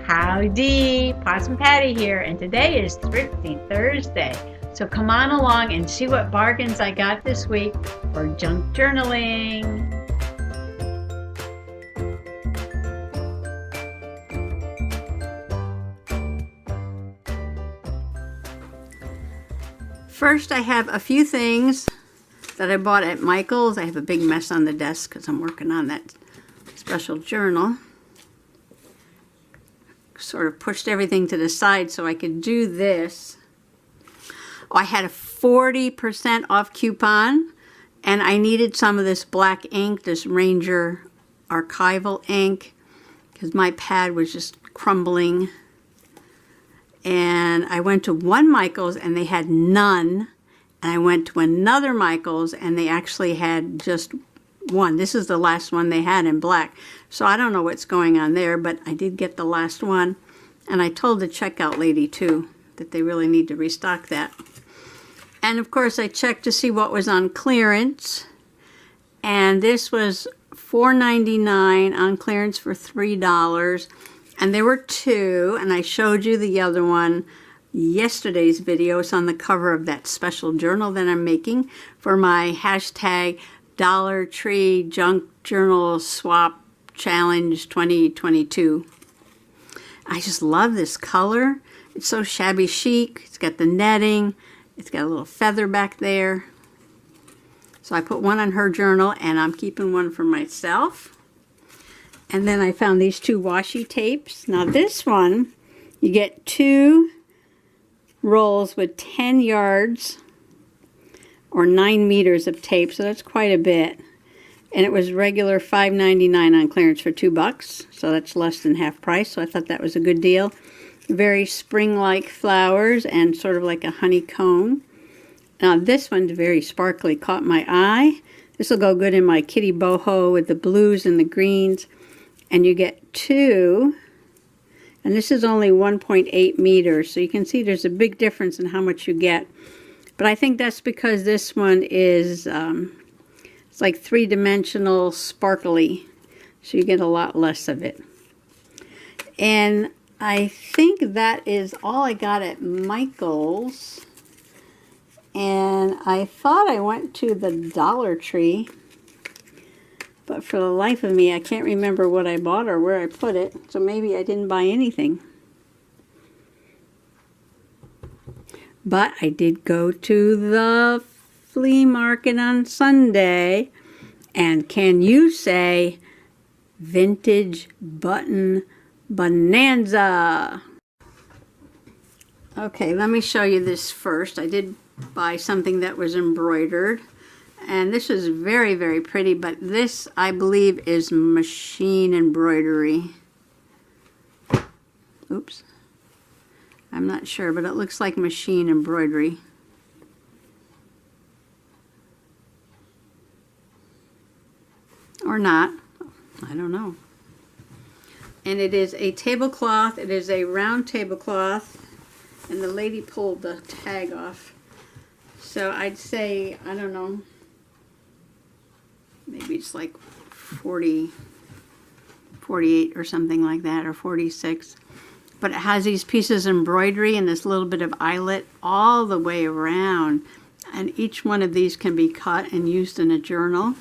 Howdy, Possum Patty here, and today is Thrifty Thursday. So come on along and see what bargains I got this week for junk journaling. First, I have a few things that I bought at Michael's. I have a big mess on the desk because I'm working on that special journal. Sort of pushed everything to the side so I could do this. Oh, I had a 40% off coupon, and I needed some of this black ink, this Ranger archival ink, because my pad was just crumbling. And I went to one Michael's and they had none. And I went to another Michael's and they actually had just one. This is the last one they had in black. So I don't know what's going on there, but I did get the last one. And I told the checkout lady too that they really need to restock that. And of course I checked to see what was on clearance. And this was $4.99 on clearance for $3. And there were two, and I showed you the other one yesterday's video. It's on the cover of that special journal that I'm making for my hashtag Dollar Tree Junk Journal Swap Challenge 2022. I just love this color. It's so shabby chic. It's got the netting. It's got a little feather back there. So I put one on her journal, and I'm keeping one for myself. And then I found these two washi tapes. Now this one, you get 2 rolls with 10 yards or 9 meters of tape, so that's quite a bit. And it was regular $5.99 on clearance for $2, so that's less than half price, so I thought that was a good deal. Very spring-like flowers and sort of like a honeycomb. Now this one's very sparkly, caught my eye. This will go good in my kitty boho with the blues and the greens. And you get 2, and this is only 1.8 meters, so you can see there's a big difference in how much you get. But I think that's because this one is, it's like 3-dimensional sparkly, so you get a lot less of it. And I think that is all I got at Michael's. And I thought I went to the Dollar Tree. But for the life of me, I can't remember what I bought or where I put it. So maybe I didn't buy anything. But I did go to the flea market on Sunday. And can you say vintage button bonanza? Okay, let me show you this first. I did buy something that was embroidered. And this is very, very pretty, but this, I believe, is machine embroidery. Oops. I'm not sure, but it looks like machine embroidery. Or not. I don't know. And it is a tablecloth. It is a round tablecloth. And the lady pulled the tag off. So I'd say, I don't know, maybe it's like 40, 48 or something like that, or 46. But it has these pieces of embroidery and this little bit of eyelet all the way around. And each one of these can be cut and used in a journal.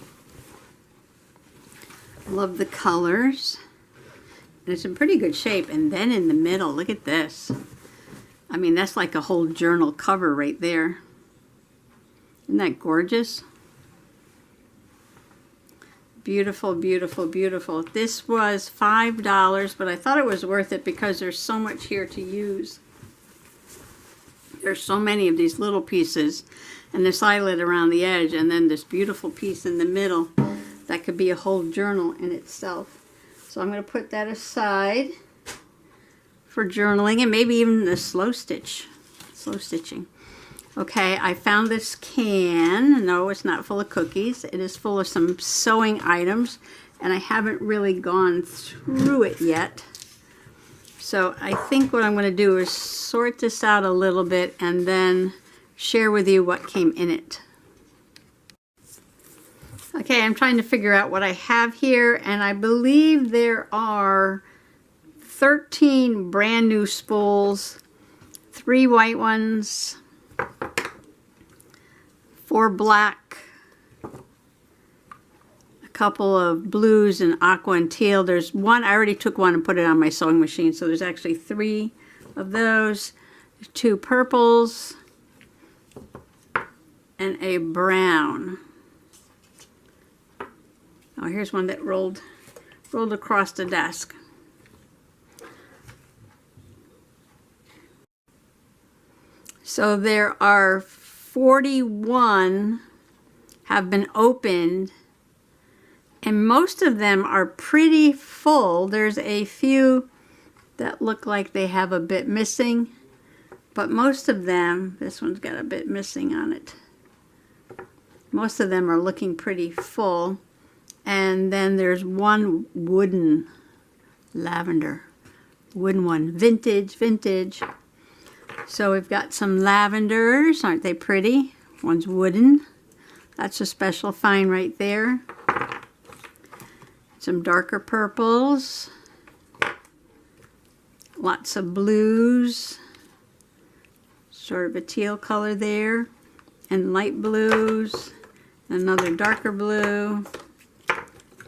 Love the colors. And it's in pretty good shape. And then in the middle, look at this. I mean, that's like a whole journal cover right there. Isn't that gorgeous? Beautiful, beautiful, beautiful. This was $5, but I thought it was worth it because there's so much here to use. There's so many of these little pieces and this eyelet around the edge, and then this beautiful piece in the middle that could be a whole journal in itself. So I'm going to put that aside for journaling and maybe even the slow stitching. Okay, I found this can. No, it's not full of cookies. It is full of some sewing items, and I haven't really gone through it yet. So I think what I'm going to do is sort this out a little bit and then share with you what came in it. Okay, I'm trying to figure out what I have here, and I believe there are 13 brand new spools, 3 white ones, 4 black, a couple of blues and aqua and teal. There's one, I already took one and put it on my sewing machine, so there's actually 3 of those. 2 purples and a brown. Oh, here's one that rolled across the desk. So there are 41 have been opened, and most of them are pretty full. There's a few that look like they have a bit missing, but most of them, this one's got a bit missing on it. Most of them are looking pretty full. And then there's one wooden lavender, wooden one, vintage. So we've got some lavenders, aren't they pretty? One's wooden. That's a special find right there. Some darker purples. Lots of blues. Sort of a teal color there. And light blues. Another darker blue.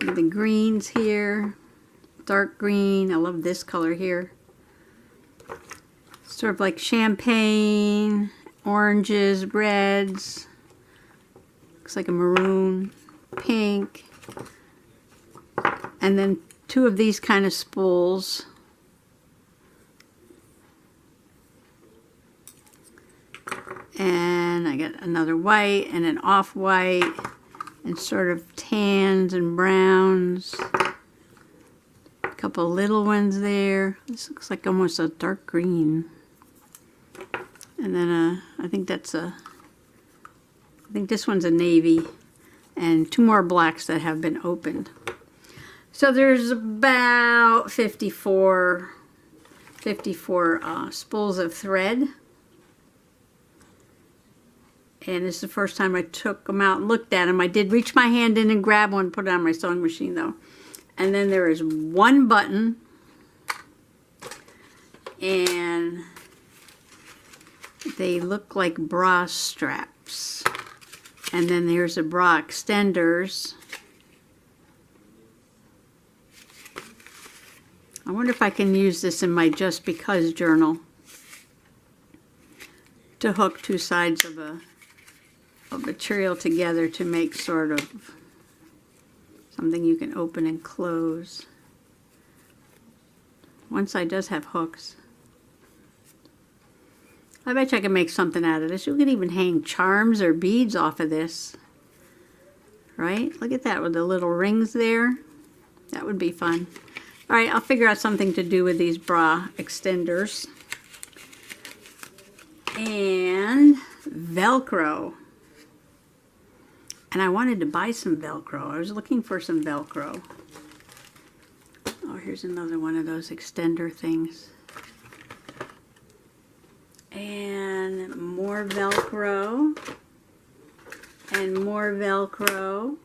The greens here. Dark green. I love this color here. Sort of like champagne, oranges, reds. Looks like a maroon, pink. And then 2 of these kind of spools. And I got another white and an off-white and sort of tans and browns. A couple little ones there. This looks like almost a dark green. And then I think this one's a navy, and 2 more blacks that have been opened. So there's about 54 spools of thread. And this is the first time I took them out and looked at them. I did reach my hand in and grab one, put it on my sewing machine though. And then there is 1 button, and they look like bra straps. And then there's a bra extenders. I wonder if I can use this in my Just Because journal to hook 2 sides of material together to make sort of something you can open and close. One side does have hooks. I bet you I can make something out of this. You could even hang charms or beads off of this. Right? Look at that with the little rings there. That would be fun. Alright, I'll figure out something to do with these bra extenders. And Velcro. And I wanted to buy some Velcro. I was looking for some Velcro. Oh, here's another one of those extender things. And more Velcro. And more Velcro.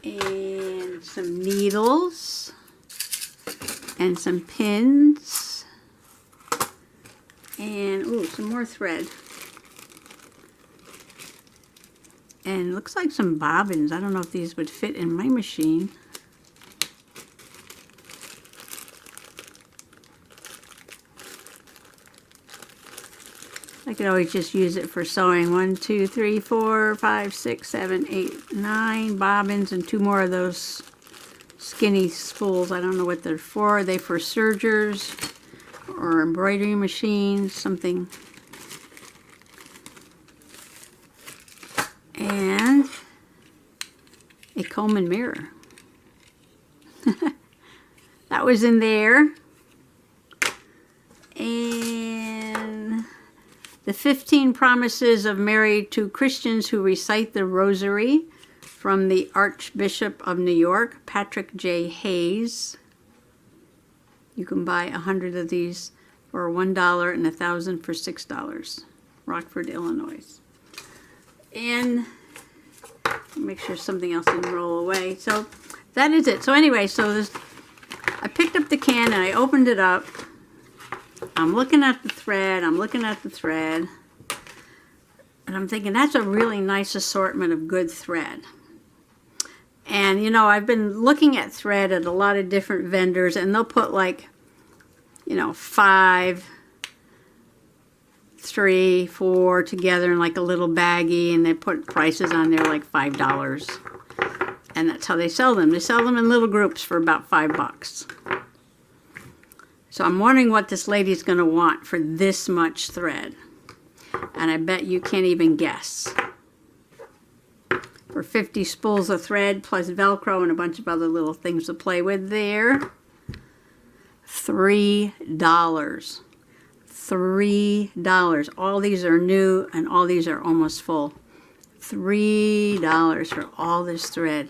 And some needles. And some pins. And, ooh, some more thread. And looks like some bobbins. I don't know if these would fit in my machine. I could always just use it for sewing. 1, 2, 3, 4, 5, 6, 7, 8, 9 bobbins and 2 more of those skinny spools. I don't know what they're for. Are they for sergers or embroidery machines? Something. And a comb and mirror. That was in there. And the 15 Promises of Mary to Christians Who Recite the Rosary from the Archbishop of New York, Patrick J. Hayes. You can buy 100 of these for $1 and 1,000 for $6. Rockford, Illinois. And make sure something else didn't roll away. So that is it. So anyway, so this, I picked picked up the can and I opened it up. I'm looking at the thread, and I'm thinking that's a really nice assortment of good thread. And you know, I've been looking at thread at a lot of different vendors, and they'll put like, you know, 5, 3, 4 together in like a little baggie, and they put prices on there like $5. And that's how they sell them. They sell them in little groups for about $5. So I'm wondering what this lady's going to want for this much thread. And I bet you can't even guess. For 50 spools of thread plus Velcro and a bunch of other little things to play with there. $3. $3. All these are new and all these are almost full. $3 for all this thread.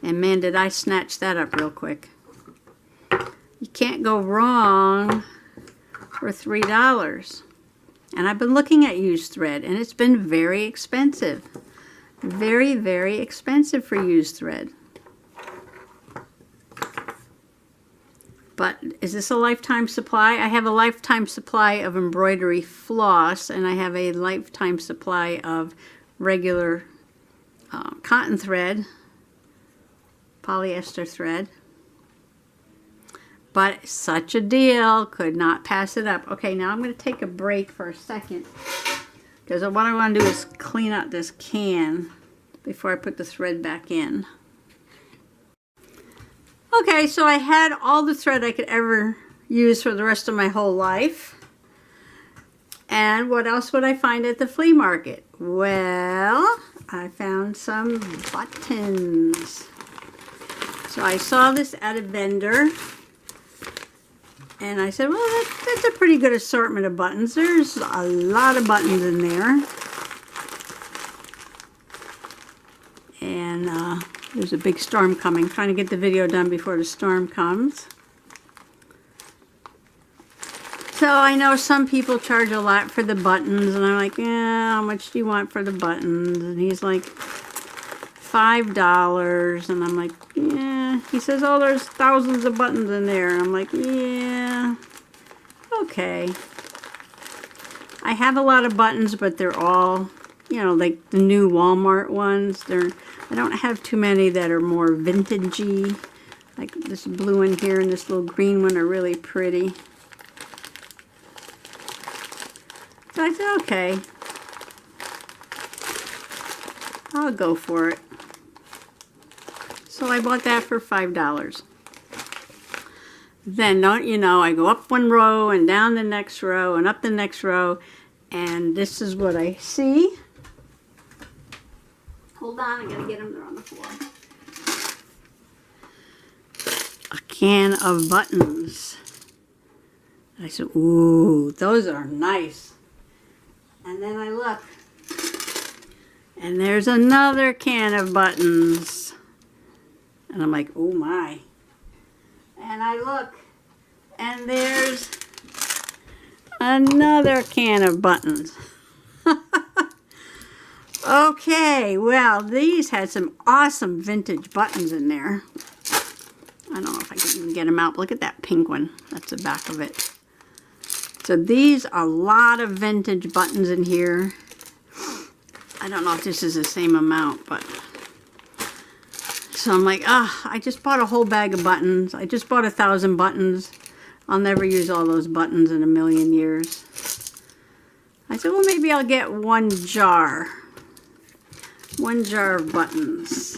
And man, did I snatch that up real quick. You can't go wrong for $3. And I've been looking at used thread, and it's been very expensive. Very, very expensive for used thread. But is this a lifetime supply? I have a lifetime supply of embroidery floss, and I have a lifetime supply of regular cotton thread, polyester thread. But such a deal, could not pass it up. Okay, now I'm going to take a break for a second, because what I want to do is clean out this can before I put the thread back in. Okay, so I had all the thread I could ever use for the rest of my whole life. And what else would I find at the flea market? Well, I found some buttons. So I saw this at a vendor. And I said, well, that's a pretty good assortment of buttons. There's a lot of buttons in there. And there's a big storm coming. Trying to get the video done before the storm comes. So I know some people charge a lot for the buttons. And I'm like, yeah, how much do you want for the buttons? And he's like, $5. And I'm like, yeah. He says, oh, there's thousands of buttons in there. And I'm like, yeah, okay. I have a lot of buttons, but they're all, you know, like the new Walmart ones. I don't have too many that are more vintagey. Like this blue one here and this little green one are really pretty. So I said, okay, I'll go for it. So I bought that for $5. Then, don't you know, I go up one row and down the next row and up the next row, and this is what I see. Hold on, I gotta get them there on the floor. A can of buttons. I said, ooh, those are nice. And then I look, and there's another can of buttons. And I'm like, oh my. And I look, and there's another can of buttons. Okay, well, these had some awesome vintage buttons in there. I don't know if I can even get them out. Look at that pink one. That's the back of it. So these are a lot of vintage buttons in here. I don't know if this is the same amount, but... So I'm like, I just bought a whole bag of buttons. I just bought 1,000 buttons. I'll never use all those buttons in a million years. I said, well, maybe I'll get one jar. One jar of buttons.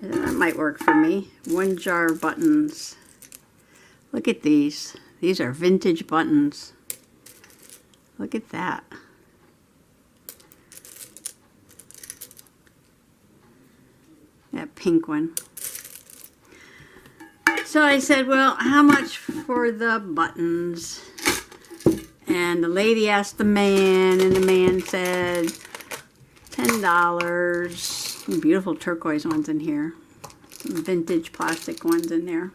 That might work for me. One jar of buttons. Look at these. These are vintage buttons. Look at that. That pink one. So I said, well, how much for the buttons? And the lady asked the man, and the man said $10. Some beautiful turquoise ones in here. Some vintage plastic ones in there.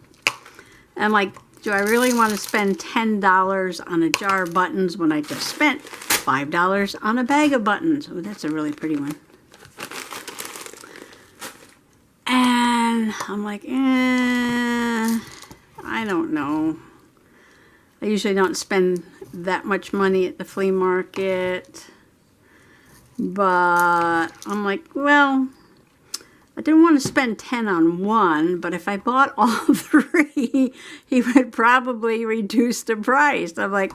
And I'm like, do I really want to spend $10 on a jar of buttons when I just spent $5 on a bag of buttons? Oh, that's a really pretty one. And I'm like, I don't know. I usually don't spend that much money at the flea market. But I'm like, well, I didn't want to spend 10 on one, but if I bought all three, he would probably reduce the price. I'm like,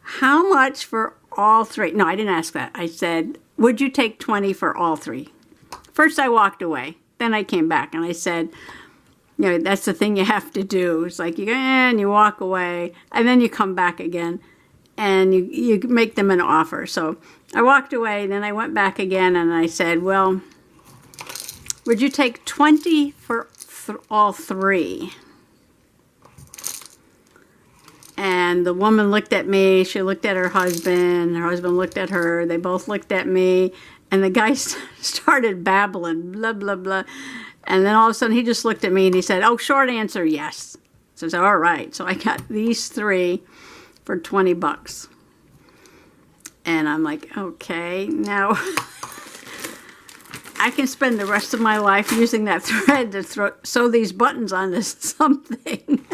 how much for all three? No, I didn't ask that. I said, would you take 20 for all three? First I walked away. Then I came back and I said, you know, that's the thing you have to do. It's like you go and you walk away and then you come back again and you make them an offer. So I walked away, then I went back again and I said, well, would you take 20 for all three? And the woman looked at me, she looked at her husband looked at her, they both looked at me, and the guy started babbling, blah, blah, blah. And then all of a sudden he just looked at me and he said, oh, short answer, yes. So I said, all right. So I got these three for 20 bucks. And I'm like, okay, now I can spend the rest of my life using that thread to sew these buttons onto something.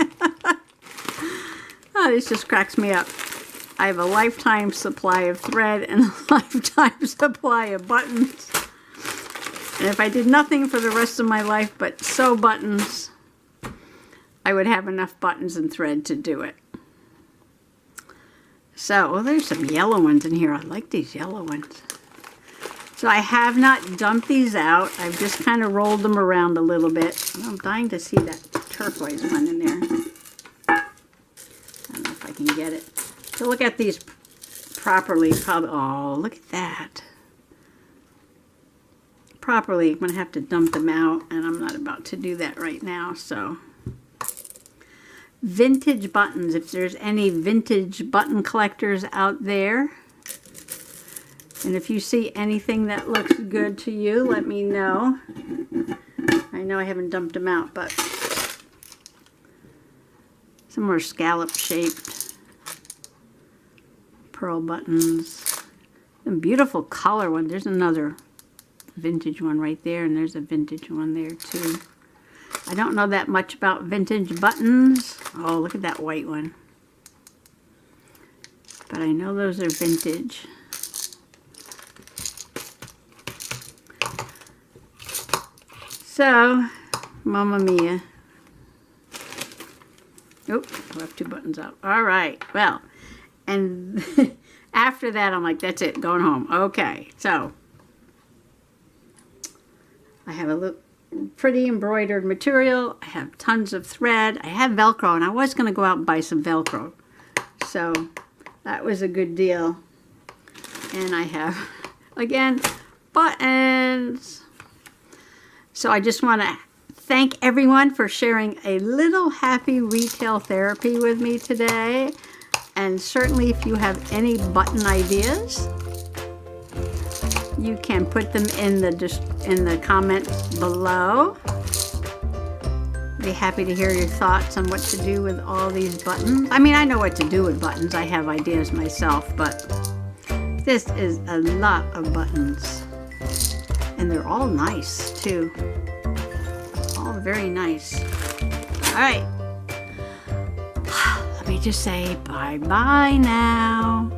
Oh, this just cracks me up. I have a lifetime supply of thread and a lifetime supply of buttons. And if I did nothing for the rest of my life but sew buttons, I would have enough buttons and thread to do it. So, well, there's some yellow ones in here. I like these yellow ones. So I have not dumped these out. I've just kind of rolled them around a little bit. I'm dying to see that turquoise one in there. I don't know if I can get it. To look at these properly, probably, oh, look at that. Properly, I'm going to have to dump them out, and I'm not about to do that right now, so. Vintage buttons, if there's any vintage button collectors out there. And if you see anything that looks good to you, let me know. I know I haven't dumped them out, but some more scallop shaped pearl buttons. Some beautiful color one. There's another vintage one right there, and there's a vintage one there too. I don't know that much about vintage buttons. Oh, look at that white one. But I know those are vintage. So, Mamma Mia. Oh, I left two buttons out. All right, well, and after that, I'm like, that's it, going home. Okay, so I have a little pretty embroidered material. I have tons of thread. I have Velcro, and I was going to go out and buy some Velcro. So that was a good deal. And I have, again, buttons. So I just want to thank everyone for sharing a little happy retail therapy with me today. And certainly if you have any button ideas, you can put them in the comments below. Be happy to hear your thoughts on what to do with all these buttons. I mean, I know what to do with buttons. I have ideas myself, but this is a lot of buttons. And they're all nice, too. All very nice. All right. Let me just say bye-bye now.